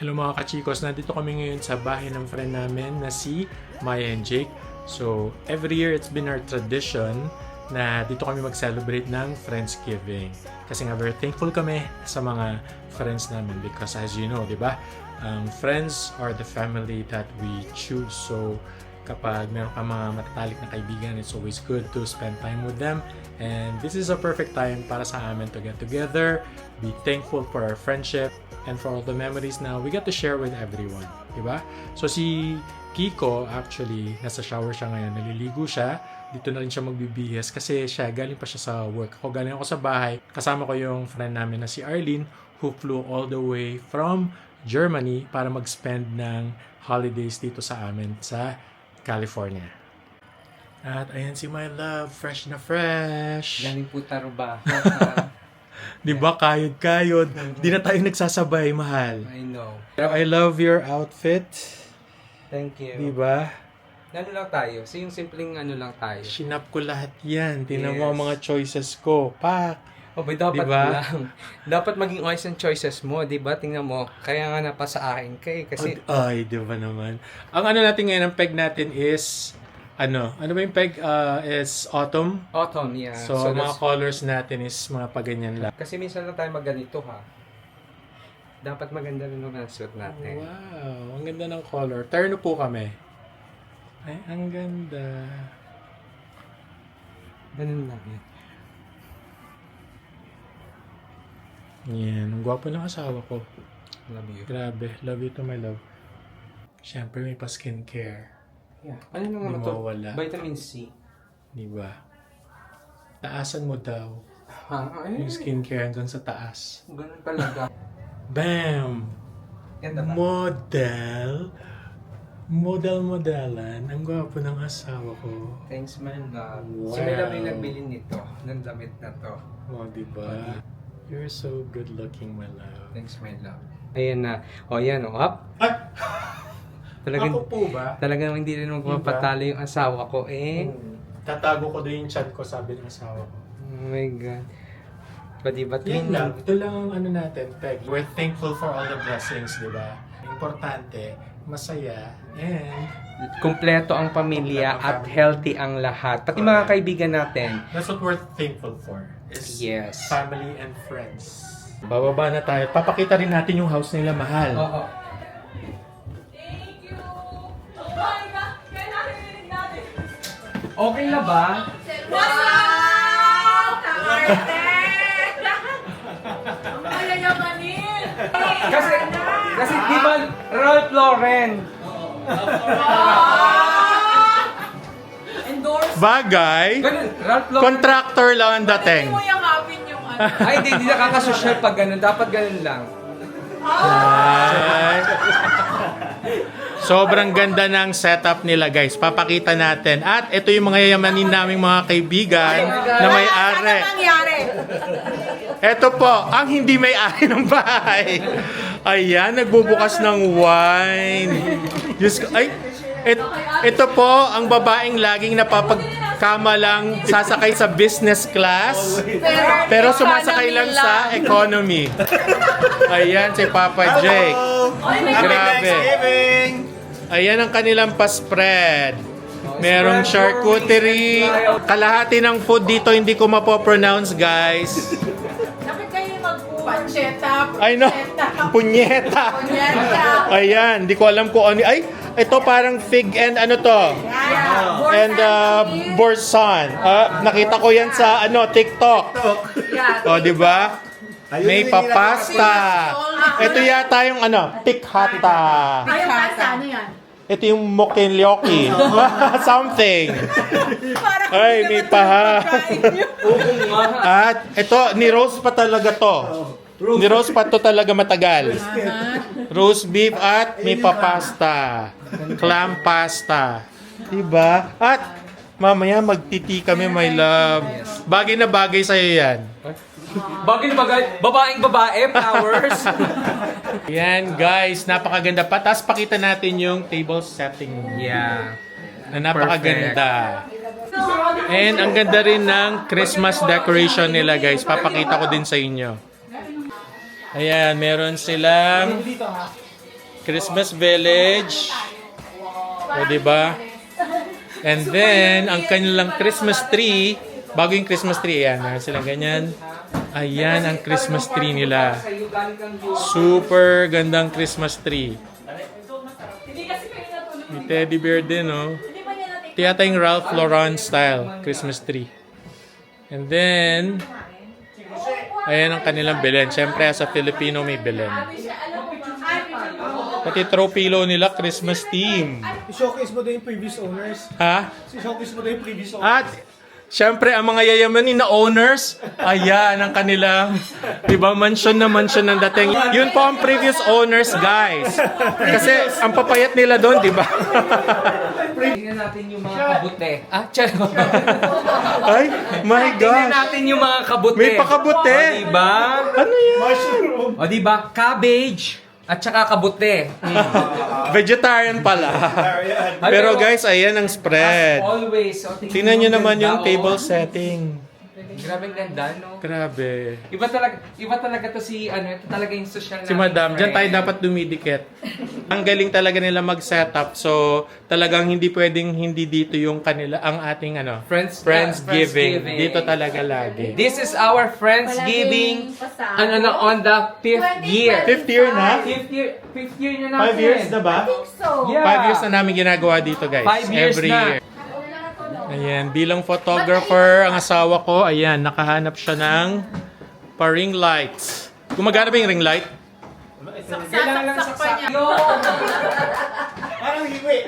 Hello mga kachikos, nandito kami ngayon sa bahay ng friend namin na si Maya and Jake. So, every year it's been our tradition na dito kami mag-celebrate ng Friendsgiving. Kasi nga very thankful kami sa mga friends namin because as you know, di ba? Friends are the family that we choose. So, kapag meron ka mga matatalik na kaibigan, it's always good to spend time with them. And this is a perfect time para sa amin to get together, be thankful for our friendship, and for all the memories na we get to share with everyone. Diba? So si Kiko, actually, nasa shower siya ngayon, naliligo siya. Dito na rin siya magbibihis kasi galing pa siya sa work. Ako galing ako sa bahay. Kasama ko yung friend namin na si Arlene who flew all the way from Germany para mag-spend ng holidays dito sa amin sa California. At ayan si my love, fresh na fresh. Galing po Taruba. Di ba, kayod-kayod. Di na tayo nagsasabay, mahal. I know. Pero I love your outfit. Thank you. Di ba? Ano lang tayo? So yung simpleng ano lang tayo. Shinap ko lahat yan. Tingnan mo Yes. ang mga choices ko. Pak! Oh, ba dapat Diba? lang. Dapat maging honest ang choices mo, 'di ba? Tingnan mo. Kaya nga napasa akin kay kasi Ay, di ba naman? Ang ano natin ngayon, ang peg natin is, ano ba yung peg? Is autumn. autumn, yeah. So, mga that's- colors natin is mga paganyan lang. kasi minsan lang tayo magganito ha. Dapat maganda rin ang suit natin. Wow, ang ganda ng color. Terno po kami. Ay, ang ganda. Ganun lang yan. Yan, ang gwapo ng asawa ko. Love you. Grabe, love you to my love. Siyempre may pa skincare. Yeah. Ano Di naman to? mawawala. Vitamin C. Di ba? Taasan mo daw. Ha? Ay, Yung skincare hanggang sa taas. ganun talaga. Bam! Ganda ba? Modelan. Ang gwapo ng asawa ko. Thanks, man. Wow. Si Mela yung nagbili nito, ng damit na to. Oh, di ba? You're so good looking, my love. Thanks, my love. Ayan na. O, yan. O, up. Ay! Talagang, Ako po ba? talagang hindi rin magpapatalo yung asawa ko, eh. Tatago ko doon yung chat ko, sabi ng asawa ko. Oh my God. Pwede ba Yun lang. Ito lang ang ano natin, Peg. We're thankful for all the blessings, di ba? Importante, masaya, and Kumpleto ang pamilya at healthy ang lahat. Pati mga kaibigan natin. that's what we're thankful for. Is Yes. family and friends. Bababa na tayo. Papakita rin natin yung house nila, mahal. Oo. Okay na ba? Wow! Kamarte! Ang malayamanin! Kasi di ba Ralph Lauren? Endorse. Bagay, Ganun, Ralph Lauren. contractor lang ang dating. Hindi mo yakapin yung ano. Ay, hindi nakakasosyal pag ganun. Dapat ganun lang. Ay. Sobrang ganda ng setup nila, guys. Papakita natin. At ito yung mga yayamanin naming mga kaibigan na may-ari. Ano nangyari? Ito po, ang hindi may-ari ng bahay. Ayan, nagbubukas ng wine. Diyos ko, ay, ito po, ang babaeng laging napapagkama lang sasakay sa business class. Pero sumasakay lang sa economy. Ayan, si Papa Jake. Grabe. Ayan ang kanilang pa-spread. Merong charcuterie. Kalahati ng food dito hindi ko mapopronounce, guys. Bakit kayo mag-pancheta? Ay no, punyeta. Ayan, di ko alam kung ano. Ay, ito parang fig and ano to? And borsan. Nakita ko yan sa TikTok. O, di ba? May papasta. Ito yata yung tikhata. Ayaw ka ano yan? Ito yung mokinlyoki. Something. Ay, may paha. At ito, ni-roast pa talaga to. Ni-roast pa to talaga matagal. Roast beef at may papasta. Clam pasta. Diba? At mamaya magtiti kami, my love. Bagay na bagay sa'yo yan. Bagay na bagay. Babaeng babae, flowers. Yan guys, napakaganda pa. Tapos pakita natin yung table setting. Yeah. Na napakaganda. And ang ganda rin ng Christmas decoration nila guys. Papakita ko din sa inyo. Ayan, meron silang Christmas Village. O, diba? And then, ang kanilang Christmas tree, bago yung Christmas tree, ayan, meron silang ganyan. Ayan ang Christmas tree nila. Super gandang Christmas tree. Hindi kasi kayo natulog. May teddy bear din, oh. Hindi ba niya natin? Ito yata yung Ralph Lauren style Christmas tree. And then, ayan ang kanilang Belen. Siyempre, sa Filipino may Belen. Pati throw pillow nila, Christmas theme. I-showcase mo din yung previous owners. Ha? I-showcase mo din yung previous owners. At, siyempre, ang mga yayamanin na owners, ayan ang kanilang, diba, mansion na mansion ng dating. Yun po ang previous owners, guys. Kasi, ang papayat nila doon, diba? Tingnan natin yung mga kabute. Ah, tiyan. Ay, my Tingnan gosh. natin yung mga kabute. May pakabute. O, diba? Ano yan? Mushroom. O, diba? Cabbage at saka kabute. Vegetarian pala. Pero guys, ayan ang As spread. always. O, Tingnan nyo naman ganda, yung oh. table setting. Grabe ang ganda, no? Grabe. Iba talaga to si, ito talaga yung social Si Madam, dyan tayo dapat dumidikit. Ang galing talaga nila mag-setup. So, talagang hindi pwedeng hindi dito yung kanila, ang ating Friendsgiving. Dito talaga lagi. This is our Friendsgiving on the 5th year. 5th year na? 5th year na natin. 5 years na ba? So, Yeah. 5 years na namin ginagawa dito, guys. 5 years Every na. year. Ayan, bilang photographer, ang asawa ko, ayan, nakahanap siya ng pa-ring lights. Gumagana ba yung ring light? Kailangan lang saksak pa niya. Yo! Parang hiwi.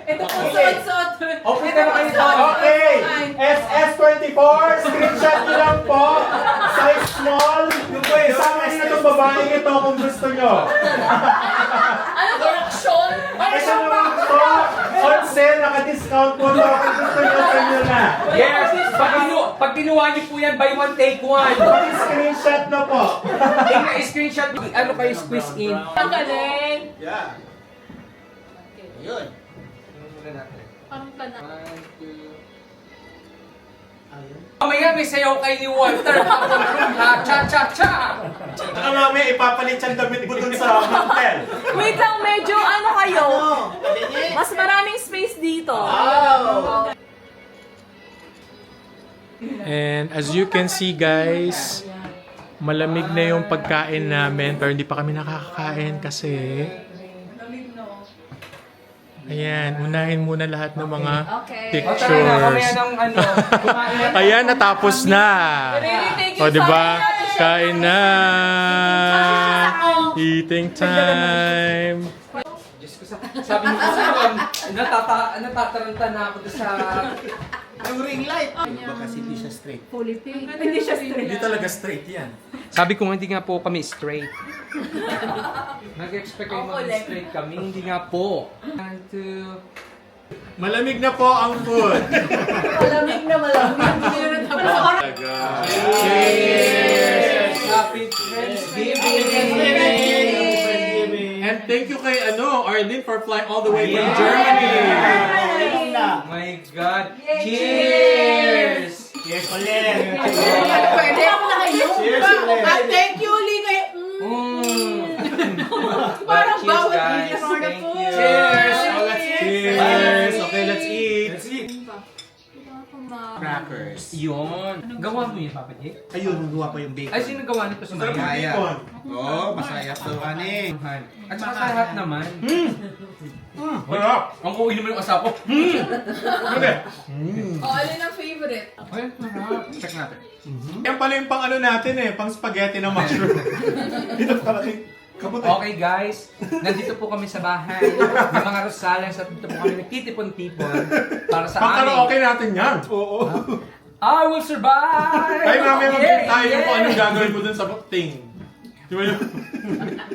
Ito po suot-suot. Okay na kayo to. Okay! SS24, screenshot nyo lang po. Size small. Yung po yung size na itong babaeng ito kung gusto nyo. Ano to? Action? Kasi naman ito, on sale, naka-discount po ito. Kung gusto nyo, sa nyo na. Yes! Pag kinuha niyo po yan, buy one, take one. Screenshot na po. Tingnan, screenshot. Ano kayo squeeze in? Ang galing. Yeah. Ayun. Parang ka na. Mamaya may sayaw kay ni Walter. Ha, cha-cha-cha! Saka mamaya ipapalit siyang damit mo dun sa hotel. Wait lang, medyo ano kayo? Mas maraming space dito. And as you can see, guys, malamig na yung pagkain namin pero hindi pa kami nakakakain kasi ayan, unahin muna lahat ng mga Okay. O tara na, mamaya pictures. ng kumain na. Ayan, natapos na. O, diba? Kain na. Eating time. Diyos ko, sabi niyo kasi yun, natataranta na ako doon sa... Yung ring light. Iba kasi hindi siya straight. Fully paid. Hindi siya straight. Hindi talaga straight yan. Sabi ko hindi nga po kami straight. Nag-expect kayo maging straight kami, hindi nga po. And to... Malamig na po ang food. Malamig na malamig. Cheers! Happy Friendsgiving! And thank you kay Arlene for flying all the way from Germany. Oh my God! Cheers! Cheers ulit. Pwede ako na kayo. Cheers ulit. At thank you, Lee. Parang Cheers, bawal guys. din for the Thank food. you. Cheers! Cheers! Okay, let's eat. Let's eat. Crackers. Yun. Gawa mo yun, Papa Jake? Ayun, gawa pa yung bacon. Ay, sino gawa nito sa mga? Masaya. Oo, masaya to, ani. At saka sa lahat naman. Harap! Ang kuwi naman yung asawa ko. Alin ang favorite? Ay, sarap. Check natin. Yan pala yung pang natin pang spaghetti na mushroom. Ito pala yung kabuti. Okay guys, nandito po kami sa bahay ng mga Rosales at dito po kami nagtitipon-tipon para sa Pang aming karaoke natin yan. Oo. I will survive! Tayo namin mag-game tayo Yeah, kung anong yeah. gagawin mo dun sa thing. Di ba yun?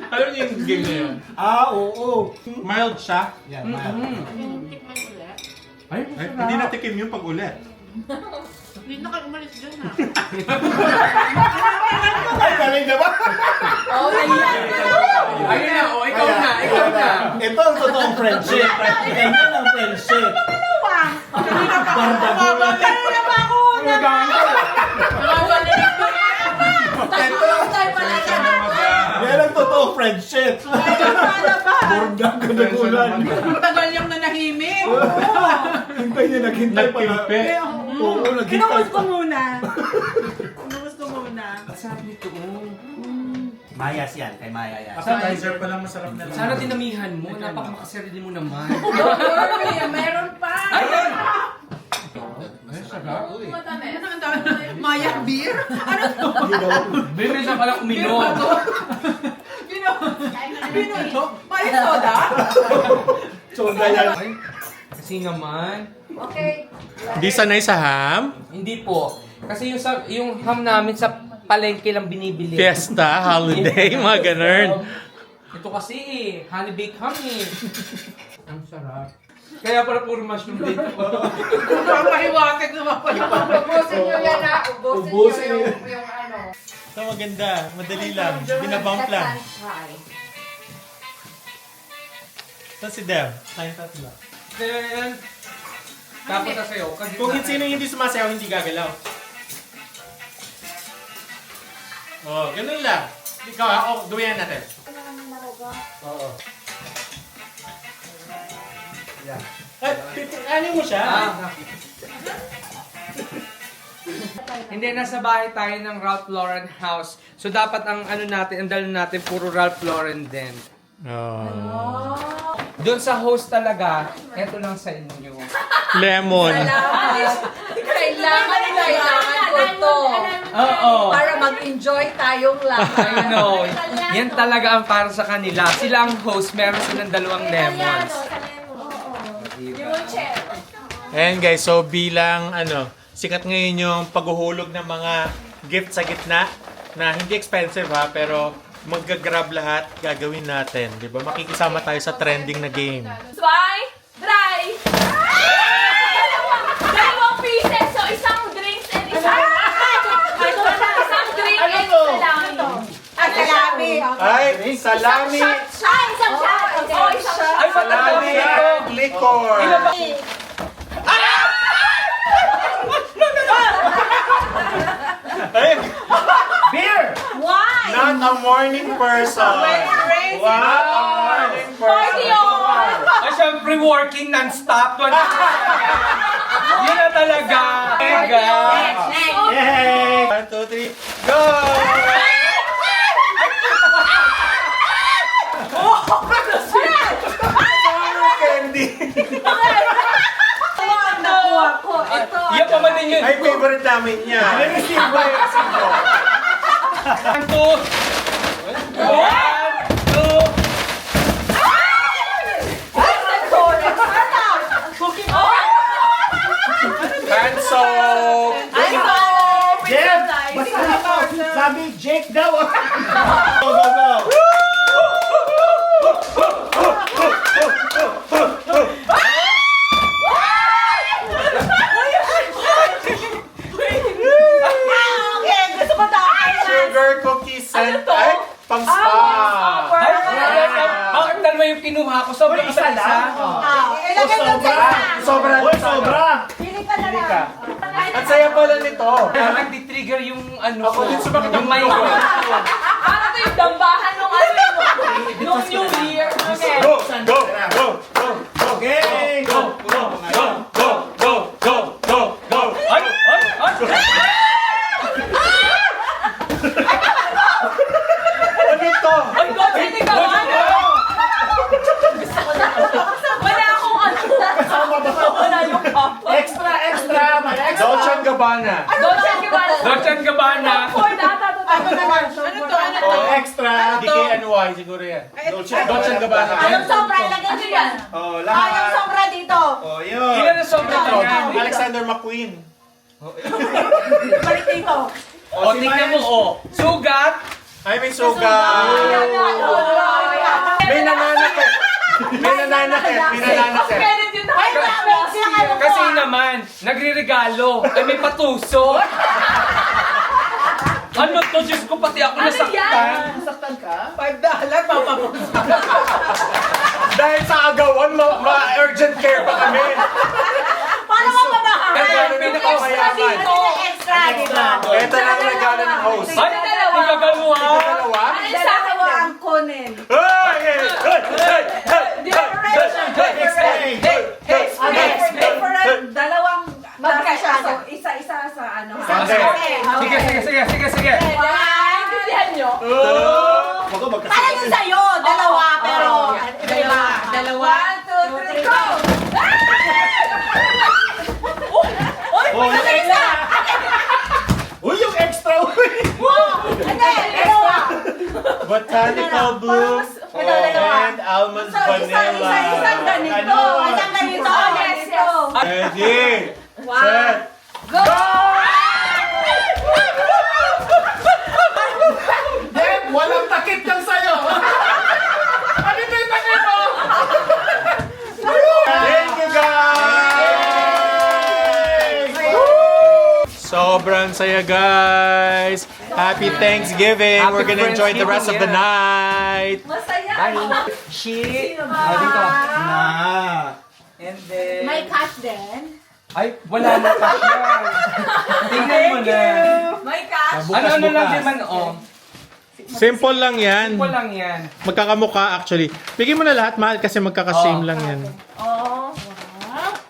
Alam niyo yung game na yun? Oo. Mild siya. Yan, man. Tikman ulit. Ay, Ay, hindi natikim yun pag ulit. Hindi na kayo umalis dyan ha. Ay, galing na ba? Oh, Ayun na, oh, ikaw na, ikaw na. Ito ang totoong friendship. Ganyan ang friendship. Bardagulan. na ba ako? Ito. Yan ang totoong friendship. Ano ba? Burgang ka nagulan. Ang tagal yung nanahimik. Hintay niya, naghintay pala. Nagtimpe. Oo, naghintay Kinukos ko pa. muna. Kinukos ko muna. Sarap nito. Mayas yan, kay Maya yan. Appetizer pa lang masarap na lang. Sana dinamihan mo. Napakamakasarili mo naman. Don't worry, meron pa. Ayun! Madami. Ano ang dami? Maya beer? Ano to? Bebe siya pala uminom. Bino to? Maya soda? Soda yan. Ay, kasi naman. Okay. Hindi sanay sa ham? Hindi po. Kasi yung ham namin sa palengke lang binibili. Fiesta, holiday, mga ganun. Ito kasi honey baked ham eh. Ang sarap. Kaya pala puro mushroom dito. Papahiwatig naman pa yung Ubusin nyo yan ha. Ubusin nyo yung ano. Ito maganda, madali lang. Binabump lang. Ito si Dev. Kain tatlo. Kaya yan. Tapos na sa'yo. Kung sino hindi sumasayaw, hindi gagalaw. Oh, ganun lang. Ikaw, ako, gawin natin. Oo. Yan. Ay, ano mo siya? Hindi, nasa bahay tayo ng Ralph Lauren house. So dapat ang ano natin, ang dalo natin puro Ralph Lauren din. Oh. Doon sa host talaga, eto lang sa inyo. Lemon. Kailangan ko to. Oo. Para mag-enjoy tayong lahat. I know. Yan talaga ang para sa kanila. Sila ang host, meron silang dalawang lemons. Ayan guys, so bilang sikat ngayon yung paghuhulog ng mga gift sa gitna na hindi expensive ha, pero mag-grab lahat, gagawin natin. Di ba? Makikisama tayo sa trending na game. Sway, dry. Dalawang pieces. So, isang drinks and isang... Isang drink and salami. Ay, salami. Ay, salami! Ay, isang shot. Oh, isang shot. Ay, Salami at liquor! Ay, Beer! Why? not a morning person! Crazy. What a morning Party person! on! Ay, syempre working non-stop. Yun na talaga. Yay! 1, 2, 3, go! Candy! Nakuha ko. Ito. Yan pa man din yun. Ay, favorite namin yan. Receive ba yung sino? 1, 2. 1, 2. Hand soap! Jeff! Basta ito! Sabi, Jake daw! Go, go, go! Sugar cookies and... Ay, pang spa! Ay, bakit dalawa yung kinuha ko? Sobrang Isa lang? Ilagay mo sa isa. Sobra! Uy, sobra! Pili ka na lang. Ang saya pala nito! Nagdi-trigger yung ano Ako din sumakit yung ang mic ulo. ko. Ano to yung dambahan nung nung New Year? Okay. Go! Go! Go! Go! Go! Okay! Go! Go! Go! Go! Go! Go! Go! Go! Ay! Ay! Ay! Ano ito? Ay, God, hindi ka ano? Wala akong ano. Kasama ba? Wala yung cup. Extra, extra! May extra! Dolce & Gabbana. Dolce & Gabbana. Dolce & Gabbana. For data to. Ano naman? Ano to? Ano to? Oh, extra. DKNY siguro yan. Dolce & Gabbana. Anong sobra? Ilagay Ano mo yan? Oh, Anong lahat. sobra dito? Oh, yun. Ilan ang sobra Oh, niya? Alexander McQueen. Balik dito. O, tingnan mo, o. Sugat. Ay, may sugar. May nananakit. May nananakit. May nananakit. Meron yun na. Kasi naman, nagre-regalo. Ay, may patusok. Ano to? Diyos ko, pati ako Ano nasaktan. Nasaktan ka? $5, papapusa. Dahil sa agawan, ma-urgent care pa kami. Para mapamahal. Kaya Ano pinakamayaman. Ano yung extra, di ba? Ito na ang regalo ng host. Ay, hindi ka galuha. Dalawa? Ano yung sa akin Dalawa ang kunin. Hey! Hey! Hey! Botanical bloom and almond vanilla. Isang ganito. Isang ganito. Yes, yes. Ready, set, Go! Deb, walang takip lang sa'yo. Ano ito yung takip mo? Thank you guys! Sobrang saya guys! Happy Thanksgiving! Happy We're gonna enjoy the rest of the Friendsgiving, night! Masaya. She. Dito. And then... May cash din. Ay, wala na cash yan. Tingnan mo na. May cash. Ano lang din man, oh. Simple lang yan. Simple lang yan. Magkakamukha actually. Bigyan mo na lahat, mahal, kasi magkakasame lang yan. Oh.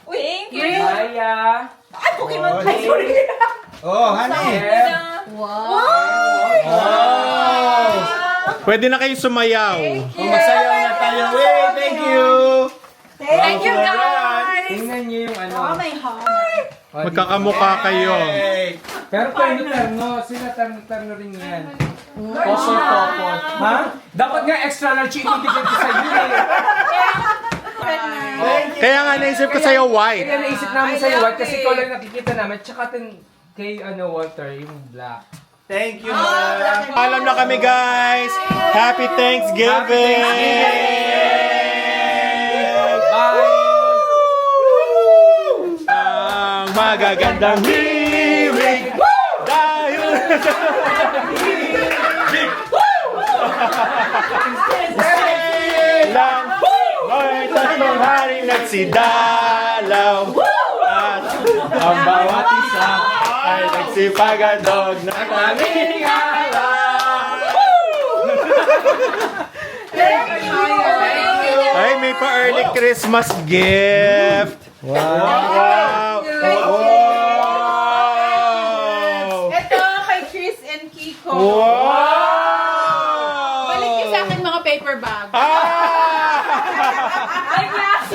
Thank you. Maya. Ay, Pokemon. Ay, sorry. Oh, honey. Deb. Wow. Oh. Pwede na kayo sumayaw. Oh, magsayaw na tayo. Wait, thank you. Thank you, guys. Tingnan niyo yung ano. Oh, may heart. Magkakamukha kayo. Hey. Pero terno, sila terno rin yan. Topos. Ha? Dapat nga extra large itigil ko sa iyo eh. Kaya nga naisip ko sa'yo white. Kaya naisip namin sa white kasi ikaw lang nakikita namin. Tsaka kay Walter, yung black. Thank you, ma'am. Alam na kami guys. Happy Thanksgiving! Bye! Ang magagandang hilig dahil lang may tatlong haring nagsidalaw at ang bawat isa ay nagsipagadog na kaming ay, may pa-early Christmas gift! Wow! Wow! Ito kay Chris and Kiko. Wow! Balik niyo sa akin mga paper bag. Ah! May class.